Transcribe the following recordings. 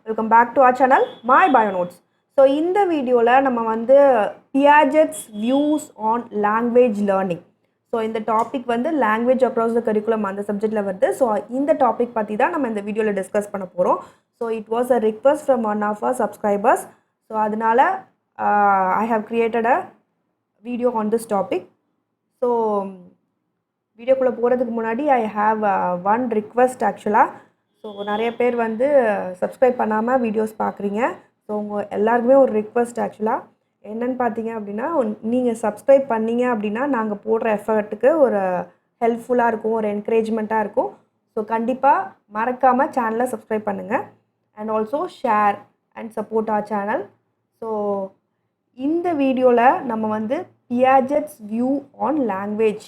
Welcome back to our channel My Bio Notes. So இந்த வீடியோல நம்ம வந்து Piaget's views on language learning. So இந்த டாபிக் வந்து language across the curriculum அந்த சப்ஜெக்ட்ல வருது. So இந்த டாபிக் பத்தி தான் நம்ம இந்த வீடியோல டிஸ்கஸ் பண்ண போறோம். So it was a request from one of our subscribers. So அதனால I have created a video on this topic. So வீடியோக்குள்ள போறதுக்கு முன்னாடி I have one request actually. So நிறைய பேர் வந்து சப்ஸ்கிரைப் பண்ணாமல் வீடியோஸ் பார்க்குறீங்க. ஸோ உங்கள் எல்லாருக்குமே ஒரு ரிக்வெஸ்ட் ஆக்சுவலாக என்னென்னு பார்த்தீங்க அப்படின்னா, நீங்கள் சப்ஸ்கிரைப் பண்ணீங்க அப்படின்னா நாங்கள் போடுற எஃபர்ட்டுக்கு ஒரு ஹெல்ப்ஃபுல்லாக இருக்கும், ஒரு என்கரேஜ்மெண்ட்டாக இருக்கும். ஸோ கண்டிப்பாக மறக்காமல் சேனலை சப்ஸ்கிரைப் பண்ணுங்கள் and also share and support R channel. So இந்த வீடியோவில் நம்ம வந்து Piaget's view on language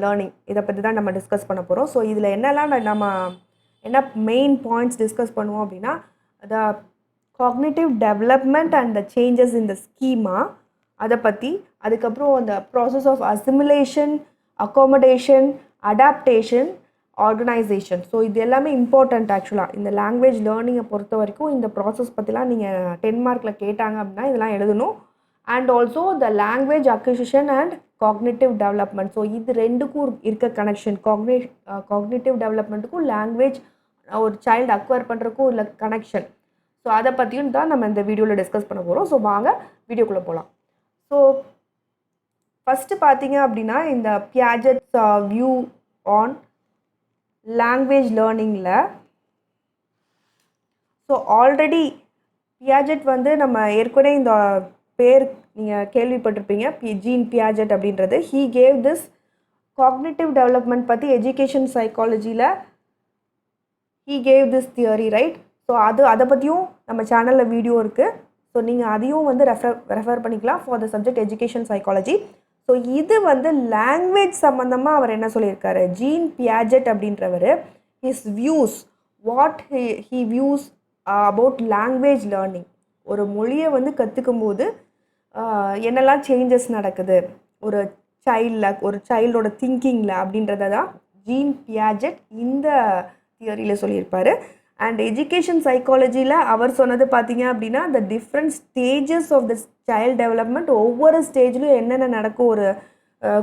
learning இதை பற்றி தான் நம்ம டிஸ்கஸ் பண்ண போகிறோம். ஸோ இதில் என்னெல்லாம் நம்ம என்ன மெயின் பாயிண்ட்ஸ் டிஸ்கஸ் பண்ணுவோம் அப்படின்னா, the cognitive development and the changes in the schema அதை பற்றி, அதுக்கப்புறம் அந்த process of assimilation, accommodation, adaptation, organisation. So இது எல்லாமே இம்பார்ட்டண்ட் ஆக்சுவலாக இந்த லாங்குவேஜ் லேர்னிங்கை பொறுத்த வரைக்கும். இந்த ப்ராசஸ் பற்றிலாம் நீங்கள் 10 மார்க்கில் கேட்டாங்க அப்படின்னா இதெல்லாம் எழுதணும். And also the language acquisition and cognitive development. So இது ரெண்டுக்கும் இருக்க கனெக்ஷன், காக்னிட்டிவ் டெவலப்மெண்ட்டுக்கும் லாங்குவேஜ் ஒரு சைல்டு அக்வயர் பண்ணுறதுக்கும் உள்ள கனெக்ஷன். ஸோ அதை பற்றியும் தான் நம்ம இந்த வீடியோவில் டிஸ்கஸ் பண்ண போகிறோம். ஸோ வாங்க வீடியோக்குள்ளே போகலாம். ஸோ ஃபஸ்ட்டு பார்த்தீங்க அப்படின்னா, இந்த Piaget's வியூ ஆன் லாங்குவேஜ் லேர்னிங்கில், ஸோ ஆல்ரெடி Piaget வந்து நம்ம ஏற்கனவே இந்த பேர் நீங்கள் கேள்விப்பட்டிருப்பீங்க, ஜீன் பியாஜெட் அப்படின்றது. He gave this cognitive development பற்றி எஜுகேஷன் சைக்காலஜியில் he gave this theory, right? So அதை பற்றியும் நம்ம சேனலில் வீடியோ இருக்குது. ஸோ நீங்கள் அதையும் வந்து ரெஃபர் பண்ணிக்கலாம் for the subject education psychology. So இது வந்து லாங்குவேஜ் சம்மந்தமாக அவர் என்ன சொல்லியிருக்காரு, ஜீன் பியாஜெட் அப்படின்றவர் his views, what he views about language learning. ஒரு மொழியை வந்து கற்றுக்கும் போது என்னெல்லாம் சேஞ்சஸ் நடக்குது ஒரு சைல்டோட திங்கிங்கில் அப்படின்றத தான் ஜீன் பியாஜெட் இந்த தியரியில் சொல்லியிருப்பார். அண்ட் எஜுகேஷன் சைக்காலஜியில் அவர் சொன்னது பார்த்தீங்க அப்படின்னா, the different stages of the child development, ஒவ்வொரு ஸ்டேஜ்லையும் என்னென்ன நடக்கும் ஒரு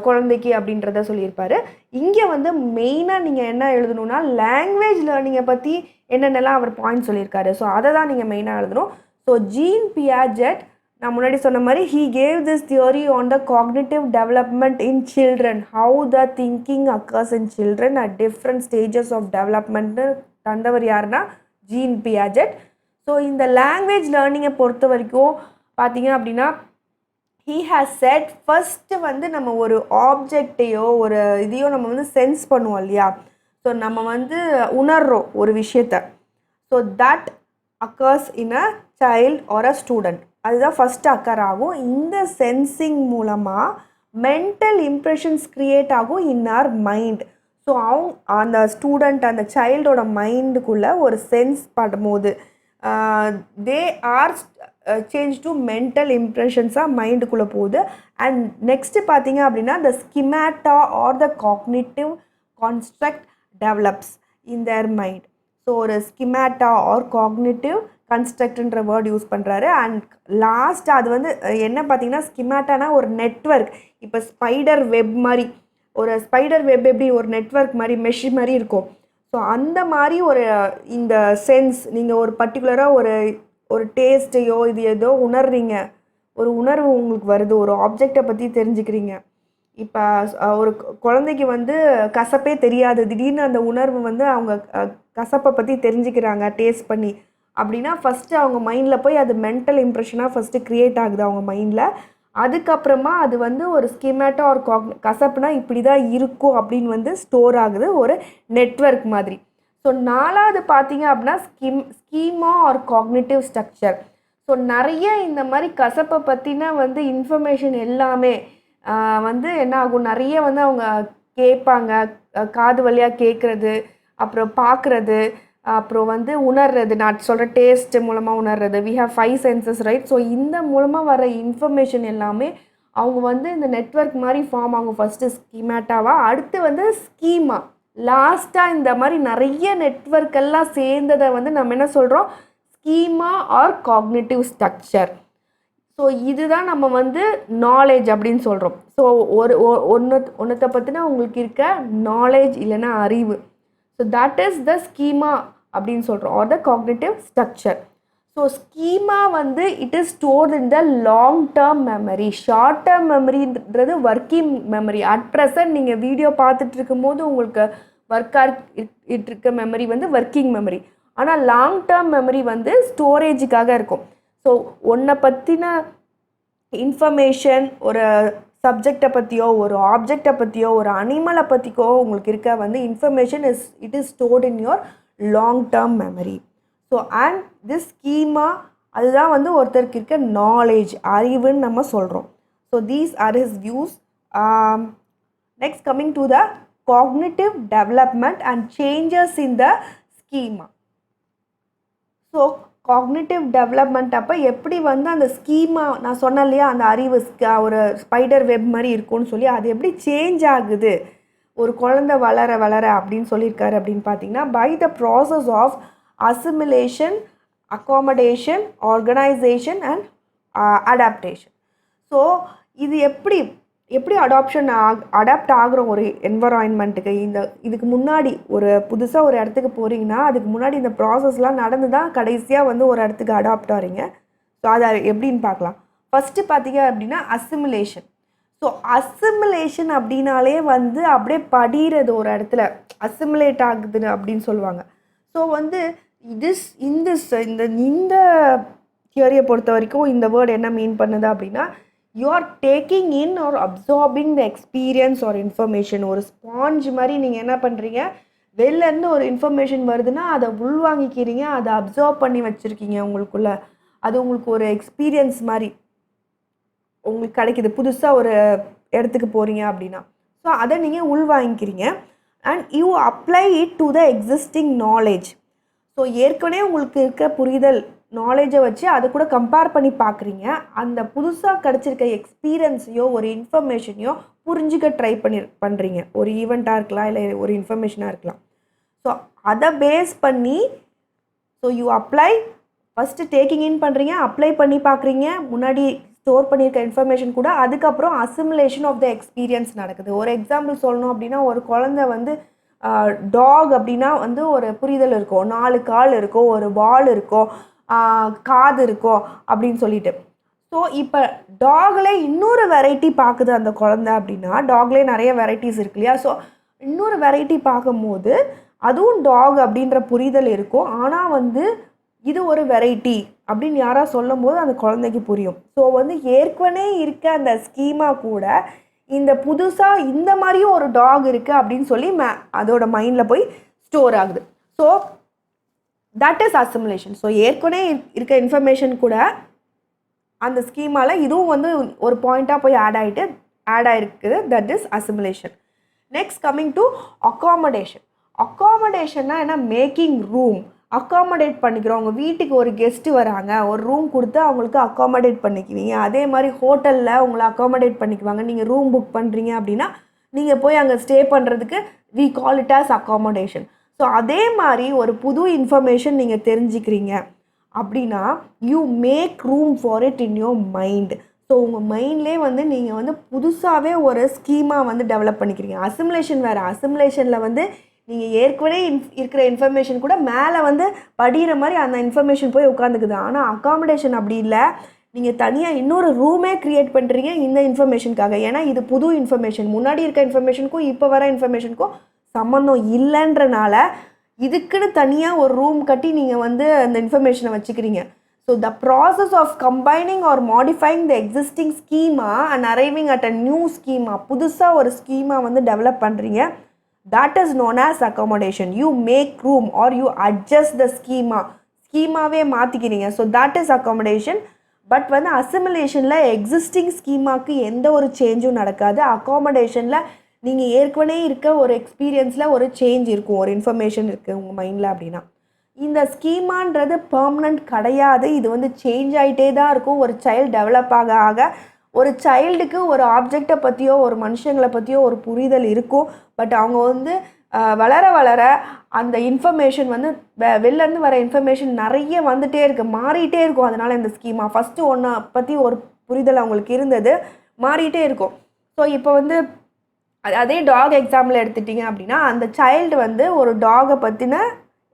குழந்தைக்கு அப்படின்றத சொல்லியிருப்பார். இங்கே வந்து மெயினாக நீங்கள் என்ன எழுதணுன்னா, லாங்குவேஜ் லேர்னிங்கை பற்றி என்னென்னலாம் அவர் பாயிண்ட் சொல்லியிருக்காரு. ஸோ அதை தான் நீங்கள் மெயினாக எழுதணும். ஸோ ஜீன் பியாஜெட், நான் முன்னாடி சொன்ன மாதிரி, he gave this theory on the cognitive development in children, how the thinking occurs in children at different stages of development. தந்தவர் யாருன்னா ஜீன் பியாஜெட். ஸோ இந்த லாங்குவேஜ் லேர்னிங்கை பொறுத்த வரைக்கும் பார்த்தீங்க அப்படின்னா, he has said ஃபஸ்ட்டு வந்து நம்ம ஒரு ஆப்ஜெக்டையோ ஒரு இதையோ நம்ம வந்து சென்ஸ் பண்ணுவோம் இல்லையா, ஸோ நம்ம வந்து உணர்றோம் ஒரு விஷயத்தை. So that occurs in a child or a student. அதுதான் ஃபஸ்ட்டு அக்கர் ஆகும். இந்த சென்சிங் மூலமாக மென்டல் இம்ப்ரெஷன்ஸ் க்ரியேட் ஆகும் இன் ஆர் மைண்ட். ஸோ அந்த ஸ்டூடெண்ட், அந்த சைல்டோட மைண்டுக்குள்ளே ஒரு சென்ஸ் பண்ணும்போது they are change to mental இம்ப்ரெஷன்ஸாக மைண்டுக்குள்ளே போகுது. அண்ட் நெக்ஸ்ட்டு பார்த்தீங்க அப்படின்னா, the schemata or the cognitive construct develops in their mind. So ஒரு ஸ்கிமேட்டா ஆர் காக்னிட்டிவ் கன்ஸ்ட்ரக்ட்ன்ற வேர்ட் யூஸ் பண்ணுறாரு. அண்ட் லாஸ்ட் அது வந்து என்ன பார்த்தீங்கன்னா, ஸ்கிமேட்டானா ஒரு நெட்வொர்க். இப்போ ஸ்பைடர் வெப் மாதிரி, ஒரு ஸ்பைடர் வெப் எப்படி ஒரு நெட்வொர்க் மாதிரி மெஷ் மாதிரி இருக்கும். ஸோ அந்த மாதிரி ஒரு இந்த சென்ஸ், நீங்கள் ஒரு பர்டிகுலராக ஒரு டேஸ்ட்டையோ இது ஏதோ உணர்றீங்க, ஒரு உணர்வு உங்களுக்கு வருது, ஒரு ஆப்ஜெக்டை பற்றி தெரிஞ்சுக்கிறீங்க. இப்போ ஒரு குழந்தைக்கு வந்து கசப்பே தெரியாது, திடீர்னு அந்த உணர்வு வந்து அவங்க கசப்பை பற்றி தெரிஞ்சுக்கிறாங்க டேஸ்ட் பண்ணி அப்படின்னா, ஃபஸ்ட்டு அவங்க மைண்டில் போய் அது மென்டல் இம்ப்ரெஷனாக ஃபஸ்ட்டு க்ரியேட் ஆகுது அவங்க மைண்டில். அதுக்கப்புறமா அது வந்து ஒரு ஸ்கிமேட்டா ஒரு கசப்புனா இப்படி தான் இருக்கும் அப்படின்னு வந்து ஸ்டோர் ஆகுது ஒரு நெட்வொர்க் மாதிரி. ஸோ நாலாவது பார்த்தீங்க அப்படின்னா, schema or cognitive structure. So நிறைய இந்த மாதிரி கசப்பை பற்றின வந்து இன்ஃபர்மேஷன் எல்லாமே வந்து என்ன ஆகும், நிறைய வந்து அவங்க கேட்பாங்க, காது வழியாக கேட்குறது, அப்புறம் பார்க்குறது, அப்புறம் வந்து உணர்றது. நான் சொல்கிற டேஸ்ட் மூலமாக உணர்றது. We have 5 senses, right? So இந்த மூலமாக வர இன்ஃபர்மேஷன் எல்லாமே அவங்க வந்து இந்த நெட்வொர்க் மாதிரி ஃபார்ம் ஆகும். ஃபஸ்ட்டு ஸ்கீமேட்டாவாக, அடுத்து வந்து ஸ்கீமா, லாஸ்ட்டாக இந்த மாதிரி நிறைய நெட்வொர்க் எல்லாம் சேர்ந்ததை வந்து நம்ம என்ன சொல்கிறோம், schema or cognitive structure. So இதுதான் நம்ம வந்து நாலேஜ் அப்படின்னு சொல்கிறோம். ஸோ ஒன்றத்தை பற்றின உங்களுக்கு இருக்க நாலேஜ் இல்லைன்னா அறிவு. So that is the schema அப்படின்னு சொல்கிறோம், or the cognitive structure. So schema வந்து it is stored in the long term memory. Short term மெமரின்றது ஒர்க்கிங் மெமரி. அட் ப்ரெசன்ட் நீங்கள் வீடியோ பார்த்துட்டு இருக்கும்போது உங்களுக்கு ஒர்க்காக இருக்க மெமரி வந்து ஒர்க்கிங் மெமரி. ஆனால் லாங் டேர்ம் மெமரி வந்து ஸ்டோரேஜுக்காக இருக்கும். ஸோ ஒன்றை பற்றின இன்ஃபர்மேஷன், ஒரு சப்ஜெக்டை பற்றியோ ஒரு ஆப்ஜெக்டை பற்றியோ ஒரு அனிமலை பற்றிக்கோ உங்களுக்கு இருக்க வந்து information it is stored in your long term memory. So and this schema அதுதான் வந்து ஒருத்தருக்கு இருக்க நாலேஜ், அறிவுன்னு நம்ம சொல்கிறோம். So these are his views. Next coming to the cognitive development and changes in the schema. So cognitive development அப்போ எப்படி வந்து அந்த ஸ்கீமா நான் சொன்னேன் இல்லையா, அந்த அறிவு ஒரு ஸ்பைடர் வெப் மாதிரி இருக்கும்னு சொல்லி அது எப்படி சேஞ்ச் ஆகுது ஒரு குழந்தை வளர வளர அப்படின்னு சொல்லியிருக்காரு அப்படின்னு பார்த்தீங்கன்னா, by the process of assimilation, accommodation, organisation and adaptation. So இது எப்படி அடாப்ட் ஆகுறோம் ஒரு என்வரான்மெண்ட்டுக்கு. இதுக்கு முன்னாடி ஒரு புதுசாக ஒரு இடத்துக்கு போகிறீங்கன்னா அதுக்கு முன்னாடி இந்த ப்ராசஸ்லாம் நடந்து தான் கடைசியாக வந்து ஒரு இடத்துக்கு அடாப்ட் ஆகிறீங்க. ஸோ அதை எப்படின்னு பார்க்கலாம். ஃபஸ்ட்டு பார்த்தீங்க அப்படின்னா அசிமிலேஷன். ஸோ அசிமிலேஷன் அப்படின்னாலே வந்து அப்படியே படிகிறது ஒரு இடத்துல அசிமிலேட் ஆகுது அப்படின்னு சொல்லுவாங்க. ஸோ வந்து இந்த தியரியை பொறுத்த வரைக்கும் இந்த வேர்டு என்ன மீன் பண்ணுது அப்படின்னா, you are taking in or absorbing the experience or information. ஒரு ஸ்பாஞ்ச் மாதிரி நீங்கள் என்ன பண்ணுறீங்க, வெளிலேருந்து ஒரு இன்ஃபர்மேஷன் வருதுன்னா அதை உள்வாங்கிக்கிறீங்க, அதை அப்சர்வ் பண்ணி வச்சுருக்கீங்க உங்களுக்குள்ள. அது உங்களுக்கு ஒரு எக்ஸ்பீரியன்ஸ் மாதிரி உங்களுக்கு கிடைக்கிது. புதுசாக ஒரு இடத்துக்கு போகிறீங்க அப்படின்னா ஸோ அதை நீங்கள் உள்வாங்கிக்கிறீங்க. And you apply it to the existing knowledge. So ஏற்கனவே உங்களுக்கு இருக்க புரிதல் நாலேஜை வச்சு அதை கூட கம்பேர் பண்ணி பார்க்குறீங்க. அந்த புதுசாக கிடச்சிருக்க எக்ஸ்பீரியன்ஸையோ ஒரு இன்ஃபர்மேஷனையோ புரிஞ்சுக்க ட்ரை பண்ணுறீங்க. ஒரு ஈவெண்ட்டாக இருக்கலாம், இல்லை ஒரு இன்ஃபர்மேஷனாக இருக்கலாம். ஸோ அதை பேஸ் பண்ணி so you apply, first taking இன் பண்ணுறீங்க, அப்ளை பண்ணி பார்க்குறீங்க முன்னாடி ஸ்டோர் பண்ணியிருக்க இன்ஃபர்மேஷன் கூட. அதுக்கப்புறம் அசிமுலேஷன் ஆஃப் த எக்ஸ்பீரியன்ஸ் நடக்குது. ஒரு எக்ஸாம்பிள் சொல்லணும் அப்படின்னா, ஒரு குழந்தை வந்து டாக் அப்படின்னா வந்து ஒரு புரிதல் இருக்கும், 4 கால் இருக்கும், ஒரு வால் இருக்கும், காது இருக்கும் அப்படின்னு சொல்லிட்டு. ஸோ இப்போ டாக்லே இன்னொரு வெரைட்டி பார்க்குது அந்த குழந்தை அப்படின்னா, டாக்லேயே நிறைய வெரைட்டிஸ் இருக்கு இல்லையா. ஸோ இன்னொரு வெரைட்டி பார்க்கும்போது அதுவும் டாக் அப்படின்ற புரிதல் இருக்கும். ஆனால் வந்து இது ஒரு வெரைட்டி அப்படின்னு யாராவது சொல்லும் போது அந்த குழந்தைக்கு புரியும். ஸோ வந்து ஏற்கனவே இருக்க அந்த ஸ்கீமா கூட இந்த புதுசாக இந்த மாதிரியும் ஒரு டாக் இருக்குது அப்படின்னு சொல்லி அதோட மைண்டில் போய் ஸ்டோர் ஆகுது. So that is assimilation. So ஏற்கனவே இருக்க இன்ஃபர்மேஷன் கூட அந்த ஸ்கீமாவில் இதுவும் வந்து ஒரு பாயிண்ட்டாக போய் ஆட் ஆகிருக்குது. That is assimilation. Next coming to accommodation. அக்காமடேஷன்னா என்ன, மேக்கிங் ரூம், அக்காமடேட் பண்ணிக்கிறோம். உங்கள் வீட்டுக்கு ஒரு கெஸ்ட்டு வராங்க, ஒரு ரூம் கொடுத்து அவங்களுக்கு அக்காமடேட் பண்ணிக்குவீங்க. அதே மாதிரி ஹோட்டலில் உங்களை அக்காமடேட் பண்ணிக்குவாங்க. நீங்கள் ரூம் புக் பண்ணுறீங்க அப்படின்னா நீங்கள் போய் அங்கே ஸ்டே பண்ணுறதுக்கு we call it as accommodation. So அதே மாதிரி ஒரு புது இன்ஃபர்மேஷன் நீங்கள் தெரிஞ்சுக்கிறீங்க அப்படின்னா you make room for it in your mind. So உங்கள் மைண்ட்லேயே வந்து நீங்கள் வந்து புதுசாகவே ஒரு ஸ்கீமா வந்து டெவலப் பண்ணிக்கிறீங்க. அசிமுலேஷன் வேறு. அசிமுலேஷனில் வந்து நீங்கள் ஏற்கனவே இருக்கிற இன்ஃபர்மேஷன் கூட மேலே வந்து படிகிற மாதிரி அந்த இன்ஃபர்மேஷன் போய் உட்காந்துக்குது. ஆனால் அக்காமடேஷன் அப்படி இல்லை. நீங்கள் தனியாக இன்னொரு ரூமே க்ரியேட் பண்ணுறீங்க இந்த இன்ஃபர்மேஷனுக்காக. ஏன்னா இது புது இன்ஃபர்மேஷன், முன்னாடி இருக்க இன்ஃபர்மேஷனுக்கும் இப்போ வர இன்ஃபர்மேஷனுக்கும் சம்மந்தம் இல்லைன்றனால இதுக்குன்னு தனியாக ஒரு ரூம் கட்டி நீங்கள் வந்து அந்த இன்ஃபர்மேஷனை வச்சுக்கிறீங்க. So the process of combining or modifying the existing schema and arriving at a new schema, புதுசாக ஒரு ஸ்கீமா வந்து டெவலப் பண்ணுறீங்க. That is known as accommodation. You make room or you adjust the schema. ஸ்கீமாவே மாற்றிக்கிறீங்க. So that is accommodation. But வந்து அசிமுலேஷனில் existing ஸ்கீமாவுக்கு எந்த ஒரு சேஞ்சும் நடக்காது. அக்காமடேஷனில் நீங்கள் ஏற்கனவே இருக்க ஒரு எக்ஸ்பீரியன்ஸில் ஒரு சேஞ்ச் இருக்கும், ஒரு இன்ஃபர்மேஷன் இருக்குது உங்கள் மைண்டில் அப்படின்னா. இந்த ஸ்கீமான்றது பெர்மனண்ட் கிடையாது. இது வந்து சேஞ்ச் ஆகிட்டே தான் இருக்கும். ஒரு சைல்டு டெவலப் ஆக ஆக ஒரு சைல்டுக்கு ஒரு ஆப்ஜெக்டை பற்றியோ ஒரு மனுஷங்களை பற்றியோ ஒரு புரிதல் இருக்கும். பட் அவங்க வந்து வளர வளர அந்த இன்ஃபர்மேஷன் வந்து வெளிலேருந்து வர இன்ஃபர்மேஷன் நிறைய வந்துகிட்டே இருக்குது, மாறிட்டே இருக்கும். அதனால் இந்த ஸ்கீமா ஃபஸ்ட்டு ஒன்றை பற்றி ஒரு புரிதல் அவங்களுக்கு இருந்தது, மாறிட்டே இருக்கும். ஸோ இப்போ வந்து அதே டாக் எக்ஸாம்பிள் எடுத்துட்டிங்க அப்படின்னா, அந்த சைல்டு வந்து ஒரு டாகை பற்றின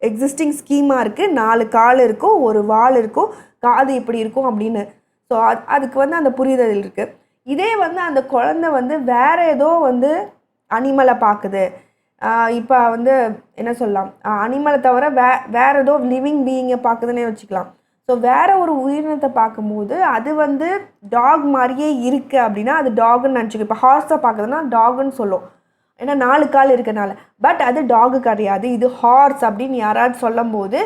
எக்ஸிஸ்டிங் ஸ்கீமா இருக்குது, 4 கால் இருக்கும், ஒரு வால் இருக்கும், காது இப்படி இருக்கும் அப்படின்னு. ஸோ அதுக்கு வந்து அந்த புரிதல் இருக்குது. இதே வந்து அந்த குழந்தை வந்து வேறு ஏதோ வந்து அனிமலை பார்க்குது, இப்போ வந்து என்ன சொல்லலாம், அனிமலை தவிர வேறு ஏதோ லிவிங் பீயிங்கை பார்க்குதுன்னே வச்சுக்கலாம். ஸோ வேறு ஒரு உயிரினத்தை பார்க்கும்போது அது வந்து டாக் மாதிரியே இருக்குது அப்படின்னா அது டாகுன்னு நினச்சிக்கும். இப்போ ஹார்ஸை பார்க்குதுன்னா டாகுன்னு சொல்லும், ஏன்னா 4 கால் இருக்கனால. பட் அது டாகு கிடையாது, இது ஹார்ஸ் அப்படின்னு யாராவது சொல்லும் போது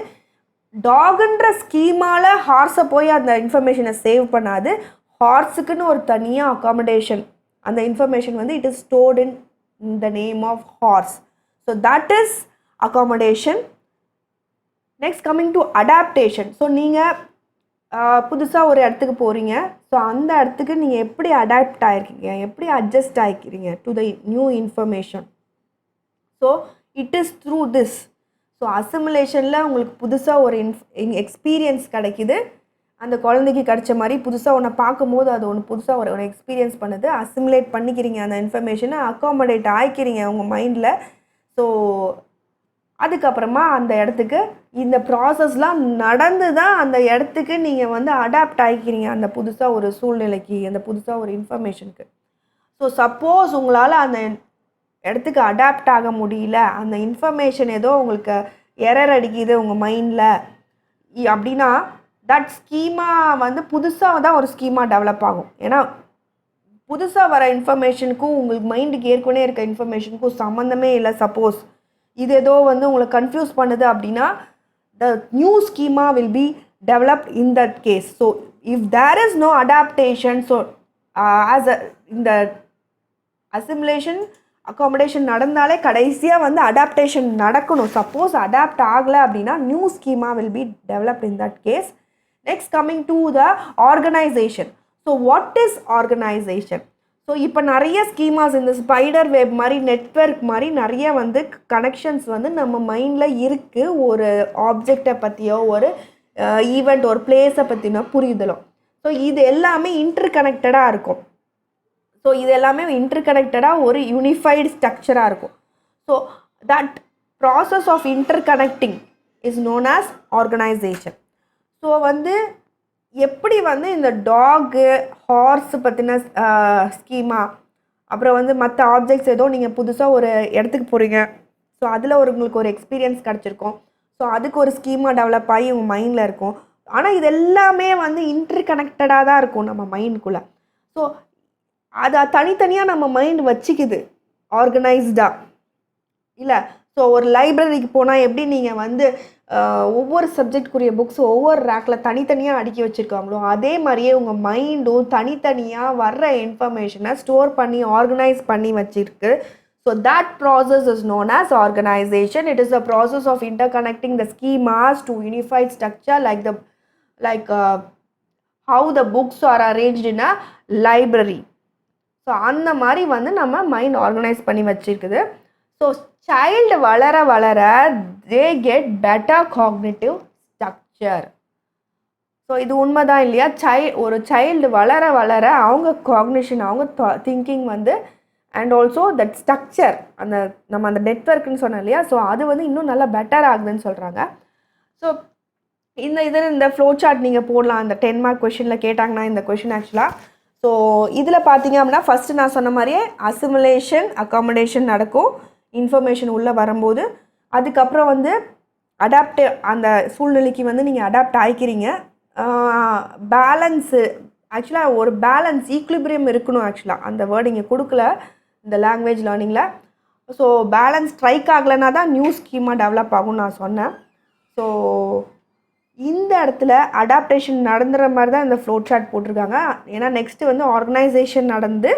டாகுன்ற ஸ்கீமால் ஹார்ஸை போய் அந்த இன்ஃபர்மேஷனை சேவ் பண்ணாது, ஹார்ஸுக்குன்னு ஒரு தனியாக அகாமடேஷன், அந்த இன்ஃபர்மேஷன் வந்து it is stored in the name of horse. So that is accommodation. Next coming to adaptation. So நீங்கள் புதுசாக ஒரு இடத்துக்கு போகிறீங்க, ஸோ அந்த இடத்துக்கு நீங்கள் எப்படி அடாப்ட் ஆகிருக்கீங்க, எப்படி அட்ஜஸ்ட் ஆகிக்கிறீங்க to the new information. So it is through this. So அசிமுலேஷனில் உங்களுக்கு புதுசாக ஒரு எக்ஸ்பீரியன்ஸ் கிடைக்கிது, அந்த குழந்தைக்கு கிடைச்ச மாதிரி புதுசாக ஒன்று பார்க்கும்போது அது ஒன்று புதுசாக ஒரு எக்ஸ்பீரியன்ஸ் பண்ணுது, அசிமுலேட் பண்ணிக்கிறீங்க அந்த இன்ஃபர்மேஷனை, அக்காமடேட் ஆகிக்கிறீங்க உங்கள் மைண்டில். ஸோ அதுக்கப்புறமா அந்த இடத்துக்கு இந்த ப்ராசஸ்லாம் நடந்து தான் அந்த இடத்துக்கு நீங்கள் வந்து அடாப்ட் ஆகிக்கிறீங்க, அந்த புதுசாக ஒரு சூழ்நிலைக்கு, அந்த புதுசாக ஒரு இன்ஃபர்மேஷனுக்கு. ஸோ சப்போஸ் உங்களால் அந்த இடத்துக்கு அடாப்ட் ஆக முடியல, அந்த இன்ஃபர்மேஷன் ஏதோ உங்களுக்கு எரர் அடிக்குது உங்கள் மைண்டில் அப்படின்னா தட் ஸ்கீமா வந்து புதுசாக தான் ஒரு ஸ்கீமா டெவலப் ஆகும். ஏன்னா புதுசாக வர இன்ஃபர்மேஷனுக்கும் உங்களுக்கு மைண்டுக்கு ஏற்கனவே இருக்க இன்ஃபர்மேஷனுக்கும் சம்மந்தமே இல்லை. சப்போஸ் இது ஏதோ வந்து உங்களை கன்ஃபியூஸ் பண்ணுது அப்படின்னா the new schema will be developed in that case. So if there is no adaptation, so as இந்த அசிமுலேஷன் அக்காமடேஷன் நடந்தாலே கடைசியாக வந்து அடாப்டேஷன் நடக்கணும். சப்போஸ் அடாப்ட் ஆகலை அப்படின்னா new schema will be developed in that case. Next coming to the organization. So what is organization? ஸோ இப்போ நிறைய ஸ்கீமாஸ் இந்த ஸ்பைடர் வெப் மாதிரி நெட்வொர்க் மாதிரி நிறைய வந்து கனெக்ஷன்ஸ் வந்து நம்ம மைண்டில் இருக்குது, ஒரு ஆப்ஜெக்டை பற்றியோ ஒரு ஈவெண்ட் ஒரு பிளேஸை பற்றினோ புரியுதலோ. ஸோ இது எல்லாமே இன்டர் கனெக்டடாக இருக்கும். ஸோ இது எல்லாமே இன்டர் கனெக்டடாக ஒரு யூனிஃபைடு ஸ்ட்ரக்சராக இருக்கும். So that process of interconnecting is known as organisation. So வந்து எப்படி வந்து இந்த டாகு ஹார்ஸ் பற்றின ஸ்கீமா, அப்புறம் வந்து மற்ற ஆப்ஜெக்ட்ஸ் ஏதோ நீங்கள் புதுசாக ஒரு இடத்துக்கு போகிறீங்க, ஸோ அதில் உங்களுக்கு ஒரு எக்ஸ்பீரியன்ஸ் கிடச்சிருக்கும், ஸோ அதுக்கு ஒரு ஸ்கீமா டெவலப் ஆகி உங்கள் மைண்டில் இருக்கும். ஆனால் இது எல்லாமே வந்து இன்டர் கனெக்டடாக தான் இருக்கும் நம்ம மைண்டுக்குள்ளே. ஸோ அதை தனித்தனியாக நம்ம மைண்ட் வச்சுக்குது ஆர்கனைஸ்டாக இல்லை. ஸோ ஒரு லைப்ரரிக்கு போனால் எப்படி நீங்கள் வந்து ஒவ்வொரு சப்ஜெக்ட்குரிய புக்ஸ் ஒவ்வொரு ரேக்கில் தனித்தனியாக அடுக்கி வச்சுருக்காங்களோ அதே மாதிரியே உங்கள் மைண்டும் தனித்தனியாக வர்ற இன்ஃபர்மேஷனை ஸ்டோர் பண்ணி ஆர்கனைஸ் பண்ணி வச்சுருக்கு. So that process is known as organisation. It is a process of interconnecting the schemas to unified structure like how the books are arranged in a library. So அந்த மாதிரி வந்து நம்ம மைண்ட் ஆர்கனைஸ் பண்ணி வச்சுருக்குது. So child வளர வளர they get better cognitive structure. So இது உண்மைதான் இல்லையா? ஒரு சைல்டு வளர வளர அவங்க காக்னிஷன், அவங்க திங்கிங் வந்து அண்ட் ஆல்சோ தட் ஸ்ட்ரக்சர், நம்ம அந்த நெட்வொர்க்குன்னு சொன்னோம் இல்லையா, ஸோ அது வந்து இன்னும் நல்லா பெட்டர் ஆகுதுன்னு சொல்கிறாங்க. ஸோ இந்த ஃப்ளோ சார்ட் நீங்கள் போடலாம். அந்த 10 மார்க் கொஷினில் கேட்டாங்கன்னா இந்த கொஷின் ஆக்சுவலாக. ஸோ இதில் பார்த்தீங்க அப்படின்னா ஃபஸ்ட்டு நான் சொன்ன மாதிரியே அசிமுலேஷன் அக்காமடேஷன் நடக்கும் இன்ஃபர்மேஷன் உள்ளே வரும்போது. அதுக்கப்புறம் வந்து அந்த சூழ்நிலைக்கு வந்து நீங்கள் அடாப்ட் ஆகிக்கிறீங்க. பேலன்ஸு ஆக்சுவலாக ஒரு பேலன்ஸ் ஈக்லிபிரியம் இருக்கணும். ஆக்சுவலாக அந்த வேர்டு இங்கே கொடுக்கல இந்த லாங்குவேஜ் லேர்னிங்கில். ஸோ பேலன்ஸ் ஸ்ட்ரைக் ஆகலைன்னா தான் நியூ ஸ்கீமாக டெவலப் ஆகும்னு நான் சொன்னேன். ஸோ இந்த இடத்துல அடாப்டேஷன் நடந்துற மாதிரி தான் இந்த ஃப்ளோ சார்ட் போட்டிருக்காங்க. ஏன்னா நெக்ஸ்ட்டு வந்து ஆர்கனைசேஷன் நடந்து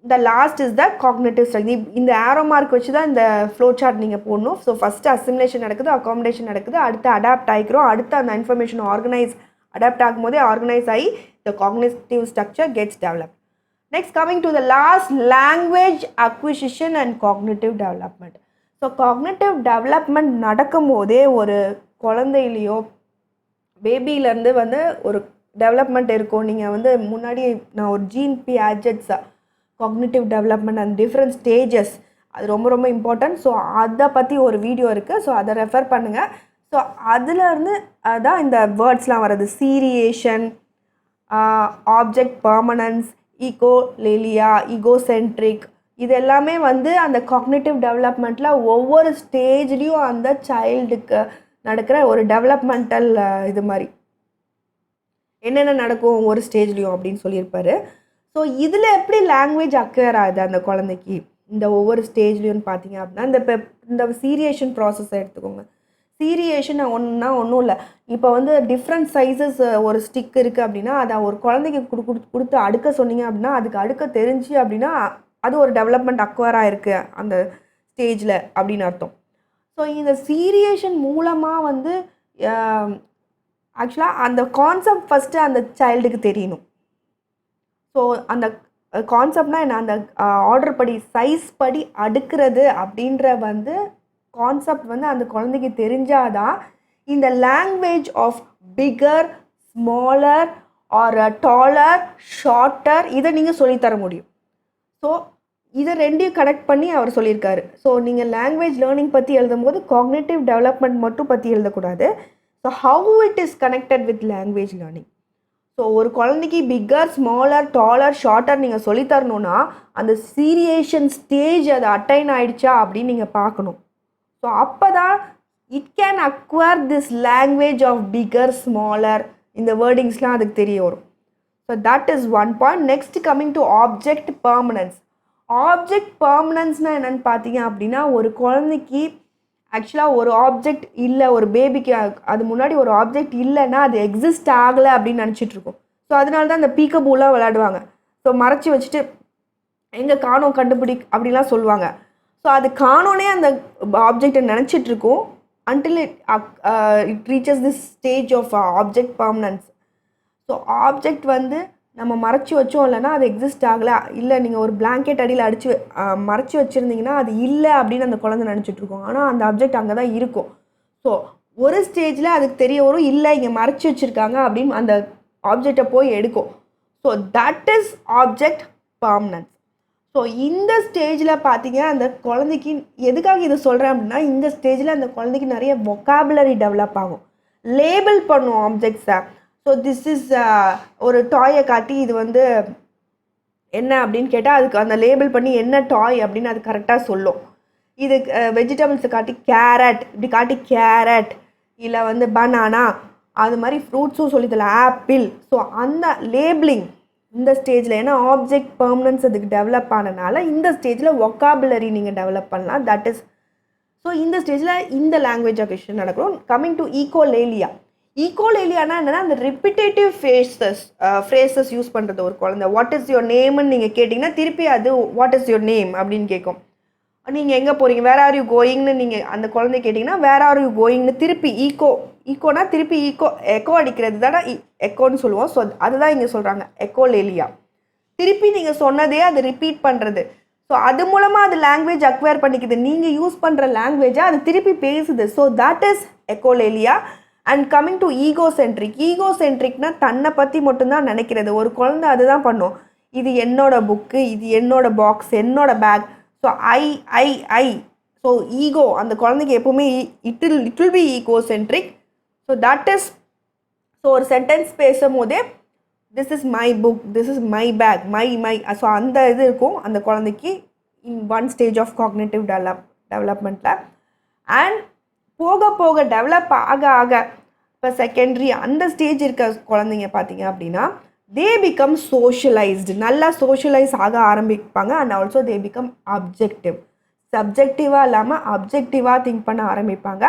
the last is the cognitive study. இந்த ஆரோ மார்க் வச்சு தான் இந்த ஃப்ளோ சார்ட் நீங்கள் போடணும். ஸோ ஃபஸ்ட்டு அசிமுலேஷன் நடக்குது, அக்காமடேஷன் நடக்குது, அடுத்து அடாப்ட் ஆகிக்கிறோம், அடுத்து அந்த இன்ஃபர்மேஷன் அடாப்ட் ஆகும்போதே ஆர்கனைஸ் ஆகி the cognitive structure gets developed. Next coming to the last, language acquisition and cognitive development. So cognitive development நடக்கும் போதே ஒரு குழந்தையிலையோ பேபியிலேருந்து வந்து ஒரு டெவலப்மெண்ட் இருக்கும். நீங்கள் வந்து முன்னாடி நான் ஒரு Jean Piaget's cognitive development and different stages அது ரொம்ப ரொம்ப இம்பார்ட்டன்ட். ஸோ அதை பற்றி ஒரு வீடியோ இருக்குது, ஸோ அதை ரெஃபர் பண்ணுங்கள். ஸோ அதுலேருந்து தான் இந்த வேர்ட்ஸ்லாம் வருது. சீரியேஷன், ஆப்ஜெக்ட் பர்மனன்ஸ், ஈகோலேலியா, ஈகோசென்ட்ரிக், இது எல்லாமே வந்து அந்த காக்னிட்டிவ் டெவலப்மெண்ட்டில் ஒவ்வொரு ஸ்டேஜ்லேயும் அந்த சைல்டுக்கு நடக்கிற ஒரு டெவலப்மெண்டல் இது மாதிரி என்னென்ன நடக்கும் ஒவ்வொரு ஸ்டேஜ்லேயும் அப்படின்னு சொல்லியிருப்பாரு. ஸோ இதில் எப்படி லாங்குவேஜ் அக்வயர் ஆகுது அந்த குழந்தைக்கு இந்த ஒவ்வொரு ஸ்டேஜ்லேயும் பார்த்தீங்க அப்படின்னா இந்த சீரியேஷன் ப்ராசஸை எடுத்துக்கோங்க. சீரியேஷன் ஒன்றும் இல்லை. இப்போ வந்து டிஃப்ரெண்ட் சைஸஸ் ஒரு ஸ்டிக் இருக்குது அப்படின்னா அதை ஒரு குழந்தைக்கு கொடுத்து அடுக்க சொன்னீங்க அப்படின்னா அதுக்கு அடுக்க தெரிஞ்சு அப்படின்னா அது ஒரு டெவலப்மெண்ட் அக்வயர் ஆகிருக்கு அந்த ஸ்டேஜில் அப்படின்னு அர்த்தம். ஸோ இந்த சீரியேஷன் மூலமாக வந்து ஆக்சுவலாக அந்த கான்செப்ட் ஃபஸ்ட்டு அந்த சைல்டுக்கு தெரியணும். ஸோ அந்த கான்செப்ட்னா என்ன, அந்த ஆர்டர் படி சைஸ் படி அடுக்கிறது அப்படின்ற வந்து கான்செப்ட் வந்து அந்த குழந்தைக்கு தெரிஞ்சாதான் இந்த language of figure, smaller or taller, shorter இதை நீங்கள் சொல்லித்தர முடியும். ஸோ இதை ரெண்டையும் கனெக்ட் பண்ணி அவர் சொல்லியிருக்காரு. ஸோ நீங்கள் லாங்குவேஜ் லேர்னிங் பற்றி எழுதும்போது காக்னிட்டிவ் டெவலப்மெண்ட் மட்டும் பற்றி எழுதக்கூடாது. So how it is connected with language learning. So ஒரு குழந்தைக்கு பிக்கர், ஸ்மாலர், டாலர், ஷார்ட்டர் நீங்கள் சொல்லித்தரணுன்னா அந்த சீரியேஷன் ஸ்டேஜ் அது அட்டைன் ஆகிடுச்சா அப்படின்னு நீங்கள் பார்க்கணும். ஸோ அப்போ தான் it can acquire this language of figure, smaller, இந்த வேர்டிங்ஸ்லாம் அதுக்கு தெரிய வரும். So that is one point. Next coming to object permanence. Object பர்மனன்ஸ்னால் என்னென்னு பார்த்தீங்க அப்படின்னா ஒரு குழந்தைக்கு ஆக்சுவலாக ஒரு ஆப்ஜெக்ட் இல்லை, ஒரு பேபிக்கு அது முன்னாடி ஒரு ஆப்ஜெக்ட் இல்லைன்னா அது எக்ஸிஸ்ட் ஆகலை அப்படின்னு நினச்சிட்ருக்கோம். ஸோ அதனால தான் அந்த பீக்கபூலாம் விளையாடுவாங்க. ஸோ மறைச்சி வச்சுட்டு எங்கே காணோம் கண்டுபிடி அப்படிலாம் சொல்லுவாங்க. ஸோ அது காணோனே அந்த ஆப்ஜெக்டை நினச்சிட்ருக்கோம் until it reaches this stage of object permanence. So object வந்து நம்ம மறைச்சி வச்சோம் இல்லைன்னா அது எக்ஸிஸ்ட் ஆகலை, இல்லை நீங்கள் ஒரு பிளாங்கெட் அடியில் அடித்து மறைச்சி வச்சுருந்தீங்கன்னா அது இல்லை அப்படின்னு அந்த குழந்தை நினச்சிட்ருக்கோம். ஆனால் அந்த ஆப்ஜெக்ட் அங்கே தான் இருக்கும். ஸோ ஒரு ஸ்டேஜில் அதுக்கு தெரிய வரும் இல்லை இங்கே மறைச்சி வச்சுருக்காங்க அப்படின்னு அந்த ஆப்ஜெக்டை போய் எடுக்கும். So that is object permanence. So இந்த ஸ்டேஜில் பார்த்தீங்க அந்த குழந்தைக்கு எதுக்காக இதை சொல்கிறேன் அப்படின்னா இந்த ஸ்டேஜில் அந்த குழந்தைக்கு நிறைய வொக்காபுலரி டெவலப் ஆகும். லேபிள் பண்ணும் ஆப்ஜெக்ட்ஸை. ஸோ திஸ் இஸ் ஒரு டாயை காட்டி இது வந்து என்ன அப்படின்னு கேட்டால் அதுக்கு அந்த லேபிள் பண்ணி என்ன டாய் அப்படின்னு அது கரெக்டாக சொல்லும். இது வெஜிடபிள்ஸை காட்டி கேரட் இப்படி காட்டி கேரட், இல்லை வந்து பனானா, அது மாதிரி ஃப்ரூட்ஸும் சொல்லித்தரலாம், ஆப்பிள். ஸோ அந்த லேபிளிங் இந்த ஸ்டேஜில் ஏன்னா ஆப்ஜெக்ட் பர்மனன்ஸ் அதுக்கு டெவலப் ஆனதுனால இந்த ஸ்டேஜில் வொக்காபுலரி நீங்கள் டெவலப் பண்ணலாம். தட் இஸ் ஸோ இந்த ஸ்டேஜில் இந்த லாங்குவேஜ் அக்விசிஷன் நடக்கும். Coming to echolalia. ஈகோலேலியானா என்னென்னா அந்த ரிப்பிட்டேட்டிவ் ஃப்ரேசஸ் யூஸ் பண்ணுறது. ஒரு குழந்தை வாட் இஸ் யுவர் நேம்னு நீங்கள் கேட்டிங்கன்னா திருப்பி அது வாட் இஸ் யுவர் நேம் அப்படின்னு கேட்கும். நீங்கள் எங்கே போகிறீங்க, வேர் ஆர் யூ கோயிங்னு நீங்கள் அந்த குழந்தை கேட்டிங்கன்னா வேர் ஆர் யூ கோயிங்னு திருப்பி ஈக்கோனா திருப்பி எக்கோ அடிக்கிறது தானே எக்கோன்னு சொல்லுவோம். ஸோ அதுதான் இங்கே சொல்கிறாங்க எக்கோலேலியா. திருப்பி நீங்கள் சொன்னதே அது ரிப்பீட் பண்ணுறது. ஸோ அது மூலமாக அது லாங்குவேஜ் அக்வயர் பண்ணிக்குது. நீங்கள் யூஸ் பண்ணுற லாங்குவேஜை அது திருப்பி பேசுது. So that is echolalia. And coming to ஈகோசென்ட்ரிக்னா தன்னை பற்றி மட்டும்தான் நினைக்கிறது. ஒரு குழந்தை அதுதான் பண்ணும். இது என்னோட புக்கு, இது என்னோட பாக்ஸ், என்னோட bag. So I so ego அந்த குழந்தைக்கு எப்போவுமே it will be egocentric. So that is so ஒரு சென்டென்ஸ் பேசும் போதே this is my book, this is my bag, my so அந்த இது இருக்கும் அந்த குழந்தைக்கு in one stage of cognitive டெவலப்மெண்ட்டில். அண்ட் போக போக டெவலப் ஆக இப்போ செகண்டரி அந்த ஸ்டேஜ் இருக்க குழந்தைங்க பார்த்தீங்க அப்படின்னா தே பிகம் சோஷியலைஸ்டு, நல்லா சோஷியலைஸ் ஆக ஆரம்பிப்பாங்க. And also they become objective, சப்ஜெக்டிவாக இல்லாமல் அப்ஜெக்டிவாக திங்க் பண்ண ஆரம்பிப்பாங்க.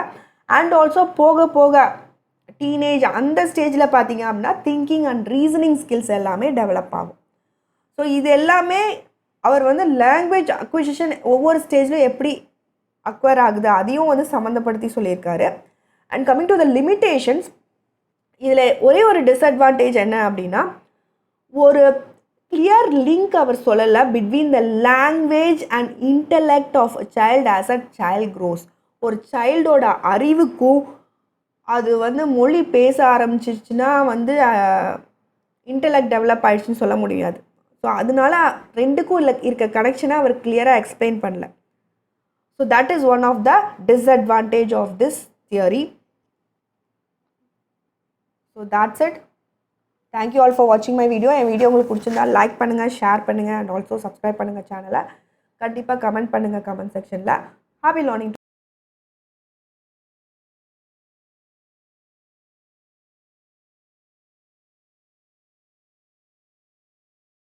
அண்ட் ஆல்சோ போக போக டீனேஜ் அந்த ஸ்டேஜில் பார்த்தீங்க அப்படின்னா திங்கிங் அண்ட் ரீசனிங் ஸ்கில்ஸ் எல்லாமே டெவலப் ஆகும். ஸோ இது எல்லாமே அவர் வந்து லாங்குவேஜ் அக்விசிஷன் ஒவ்வொரு ஸ்டேஜில் எப்படி அக்வயர் ஆகுது அதையும் வந்து சம்மந்தப்படுத்தி சொல்லியிருக்காரு. And coming to the limitations, இதில் ஒரே ஒரு டிஸ்அட்வான்டேஜ் என்ன அப்படின்னா ஒரு கிளியர் லிங்க் அவர் சொல்லலை between the language and intellect of a child as a child grows. ஒரு சைல்டோட அறிவுக்கும் அது வந்து மொழி பேச ஆரம்பிச்சிச்சுன்னா வந்து இன்டலெக்ட் டெவலப் ஆயிடுச்சுன்னு சொல்ல முடியாது. ஸோ அதனால ரெண்டுக்கும் இருக்க கனெக்ஷனை அவர் கிளியராக எக்ஸ்பிளைன் பண்ணல. So that is one of the disadvantage of this theory. So that's it. Thank you all for வாட்சிங் மை வீடியோ. என் வீடியோ உங்களுக்கு பிடிச்சிருந்தா லைக் பண்ணுங்கள், ஷேர் பண்ணுங்கள் அண்ட் ஆல்சோ சப்ஸ்கிரைப் பண்ணுங்கள் சேனலை. கண்டிப்பாக கமெண்ட் பண்ணுங்கள் கமெண்ட் செக்ஷனில். Happy learning.